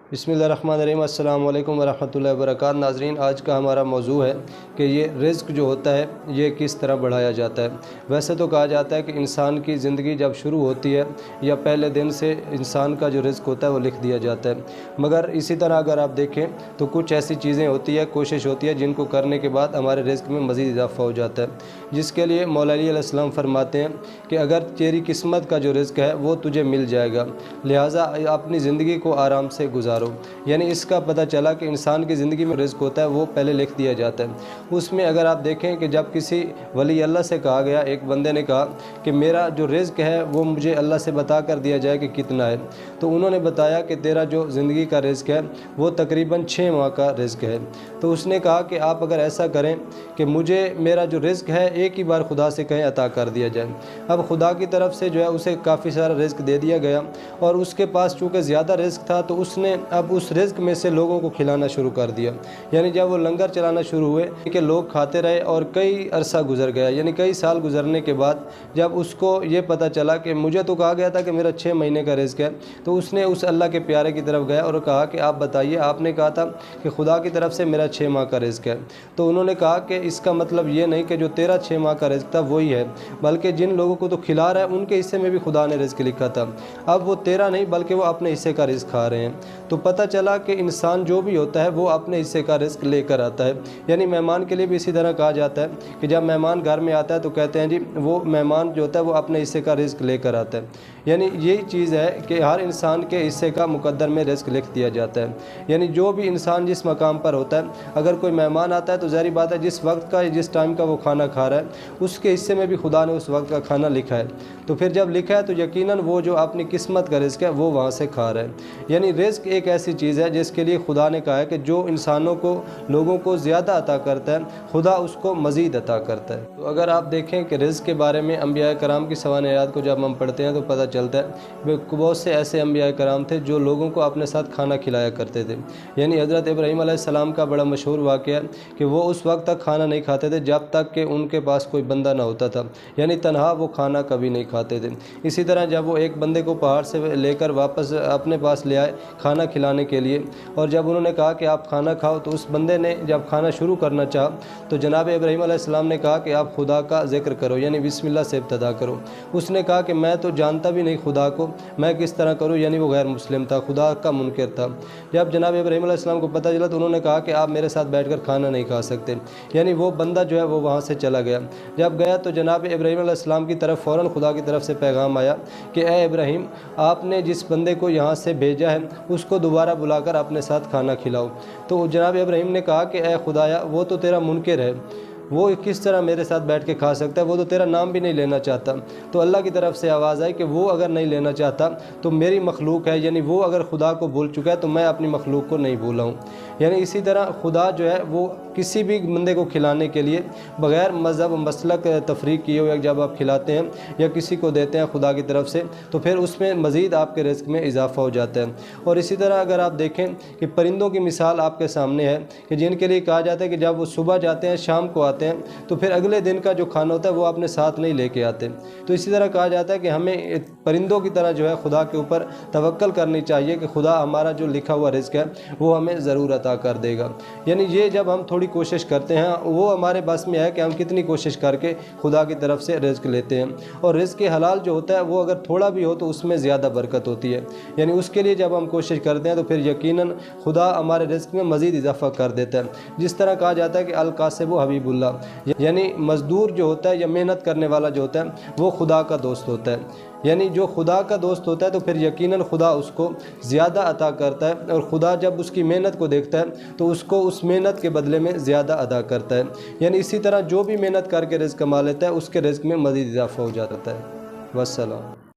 बिस्मिल्लाहिर्रहमानिर्रहीम। अस्सलाम वालेकुम वरहमतुल्लाहि वबरकातुहू। नाज़रीन, आज का हमारा मौजू है कि ये रिज़्क़ जो होता है ये किस तरह बढ़ाया जाता है। वैसे तो कहा जाता है कि इंसान की ज़िंदगी जब शुरू होती है या पहले दिन से इंसान का जो रिज़्क़ होता है वो लिख दिया जाता है। मगर इसी तरह अगर आप देखें तो कुछ ऐसी चीज़ें होती है, कोशिश होती है जिनको करने के बाद हमारे रिज़्क़ में मज़ीद इजाफ़ा हो जाता है, जिसके लिए मौला अली अलैहिस्सलाम फरमाते हैं कि अगर तेरी किस्मत का जो रिज़्क़ है वो तुझे मिल जाएगा, लिहाजा अपनी ज़िंदगी को आराम से गुजारो। यानी इसका पता चला कि इंसान की ज़िंदगी में रिज़्क़ होता है वो पहले लिख दिया जाता है। उसमें अगर आप देखें कि जब किसी वली अल्लाह से कहा गया, एक बंदे ने कहा कि मेरा जो रिज़्क़ है वो मुझे अल्लाह से बता कर दिया जाए कि कितना है, तो उन्होंने बताया कि तेरा जो ज़िंदगी का रिज़्क़ है वो तकरीबन 6 माह का रिज़्क़ है। तो उसने कहा कि आप अगर ऐसा करें कि मुझे मेरा जो रिज़्क़ है एक ही बार खुदा से कहें अता कर दिया जाए। अब खुदा की तरफ से जो है उसे काफ़ी सारा रिज़्क़ दे दिया गया और उसके पास चूँकि ज़्यादा रिज़्क़ था तो उसने अब उस रिज़्क़ में से लोगों को खिलाना शुरू कर दिया। यानी जब वो लंगर चलाना शुरू हुए कि लोग खाते रहे और कई अरसा गुजर गया, यानी कई साल गुजरने के बाद जब उसको ये पता चला कि मुझे तो कहा गया था कि मेरा 6 महीने का रिज़्क़ है, तो उसने उस अल्लाह के प्यारे की तरफ गया और कहा कि आप बताइए, आपने कहा था कि खुदा की तरफ से मेरा 6 माह का रिज़्क़ है। तो उन्होंने कहा कि इसका मतलब ये नहीं कि जो तेरा 6 माह का रिज़्क़ था वही है, बल्कि जिन लोगों को तो खिला रहा है उनके हिस्से में भी खुदा ने रिज़्क़ लिखा था। अब वो तेरा नहीं बल्कि वो अपने हिस्से का रिज़्क़ खा रहे हैं। तो पता चला कि इंसान जो भी होता है वो अपने हिस्से का रिज़्क़ लेकर आता है। यानी मेहमान के लिए भी इसी तरह कहा जाता है कि जब मेहमान घर में आता है तो कहते हैं जी वो मेहमान जो होता है वो अपने हिस्से का रिज़्क़ लेकर आता है। यानी यही चीज़ है कि हर इंसान के हिस्से का मुकद्दर में रिज़्क़ लिख दिया जाता है। यानी जो भी इंसान जिस मकाम पर होता है, अगर कोई मेहमान आता है तो ज़ाहिर बात है जिस वक्त का जिस टाइम का वो खाना खा रहा है उसके हिस्से में भी खुदा ने उस वक्त का खाना लिखा है। तो फिर जब लिखा है तो यकीनन वो जो अपनी किस्मत का रिज़्क़ है वो वहाँ से खा रहा है। यानी रिज़्क़ एक ऐसी चीज़ है जिसके लिए खुदा ने कहा है कि जो इंसानों को लोगों को ज़्यादा अता करता है खुदा उसको मज़ीद अता करता है। तो अगर आप देखें कि रिज़्क़ के बारे में अंबिया कराम की सवानयात को जब हम पढ़ते हैं तो पता चलता है बहुत से ऐसे अंबिया कराम थे जो लोगों को अपने साथ खाना खिलाया करते थे। यानी हज़रत इब्राहीम अलैहिस्सलाम का बड़ा मशहूर वाक़या है कि वो उस वक्त तक खाना नहीं खाते थे जब तक कि उनके पास कोई बंदा ना होता था, यानी तन्हा वो खाना कभी नहीं खाते थे। इसी तरह जब वो एक बंदे को पहाड़ से लेकर वापस अपने पास ले आए खाना खिलाने के लिए, और जब उन्होंने कहा कि आप खाना खाओ तो उस बंदे ने जब खाना शुरू करना चाहा तो जनाब इब्राहीम अलैहिस्सलाम ने कहा कि आप खुदा का ज़िक्र करो, यानी बिस्मिल्लाह से इब्तिदा करो। उसने कहा कि मैं तो जानता भी नहीं खुदा को, मैं किस तरह करूं, यानी वो गैर मुस्लिम था, खुदा का मुनकर था। जब जनाब इब्राहीम अलैहिस्सलाम को पता चला तो उन्होंने कहा कि आप मेरे साथ बैठकर खाना नहीं खा सकते। यानी वो बंदा जो है वो वहाँ से चला गया। जब गया तो जनाब इब्राहीम अलैहिस्सलाम की तरफ फ़ौरन खुदा की तरफ से पैगाम आया कि ए इब्राहीम, आपने जिस बंदे को यहाँ से भेजा है उसको दोबारा बुलाकर अपने साथ खाना खिलाओ। तो जनाब इब्राहीम ने कहा कि ए खुदाया, वो तो तेरा मुनकर है, वो किस तरह मेरे साथ बैठ के खा सकता है, वो तो तेरा नाम भी नहीं लेना चाहता। तो अल्लाह की तरफ से आवाज़ आई कि वो अगर नहीं लेना चाहता तो मेरी मखलूक है, यानी वो अगर खुदा को भूल चुका है तो मैं अपनी मखलूक को नहीं भूला हूँ। यानी इसी तरह खुदा जो है वो किसी भी बंदे को खिलाने के लिए बग़ैर मज़हब मसलक तफरीक किए हुए जब आप खिलाते हैं या किसी को देते हैं खुदा की तरफ से तो फिर उसमें मज़ीद आपके रिज़्क़ में इजाफ़ा हो जाता है। और इसी तरह अगर आप देखें कि परिंदों की मिसाल आपके सामने है कि जिनके लिए कहा जाता है कि जब वो सुबह जाते हैं शाम को आते हैं तो फिर अगले दिन का जो खाना होता है वो अपने साथ नहीं लेके आते। तो इसी तरह कहा जाता है कि हमें परिंदों की तरह जो है खुदा के ऊपर तवक्कल करनी चाहिए कि खुदा हमारा जो लिखा हुआ रिज़्क़ है वो हमें ज़रूर अता कर देगा। यानी ये जब हम थोड़ी कोशिश करते हैं वो हमारे बस में है कि हम कितनी कोशिश करके खुदा की तरफ से रिज़्क़ लेते हैं। और रिज़्क़ हलाल जो होता है वो अगर थोड़ा भी हो तो उसमें ज़्यादा बरकत होती है। यानी उसके लिए जब हम कोशिश करते हैं तो फिर यकीनन खुदा हमारे रिज़्क़ में मज़ीद इजाफ़ा कर देता है। जिस तरह कहा जाता है कि अल कासिब हबीबुल्लाह, यानी मज़दूर जो होता है या मेहनत करने वाला जो होता है वो खुदा का दोस्त होता है। यानी जो खुदा का दोस्त होता है तो फिर यकीनन खुदा उसको ज़्यादा अता करता है, और खुदा जब उसकी मेहनत को देखता है तो उसको उस मेहनत के बदले में ज़्यादा अदा करता है। यानी इसी तरह जो भी मेहनत करके रिज़्क़ कमा लेता है उसके रिज़्क़ में मज़ीद इजाफ़ा हो जाता है। वस्सलाम।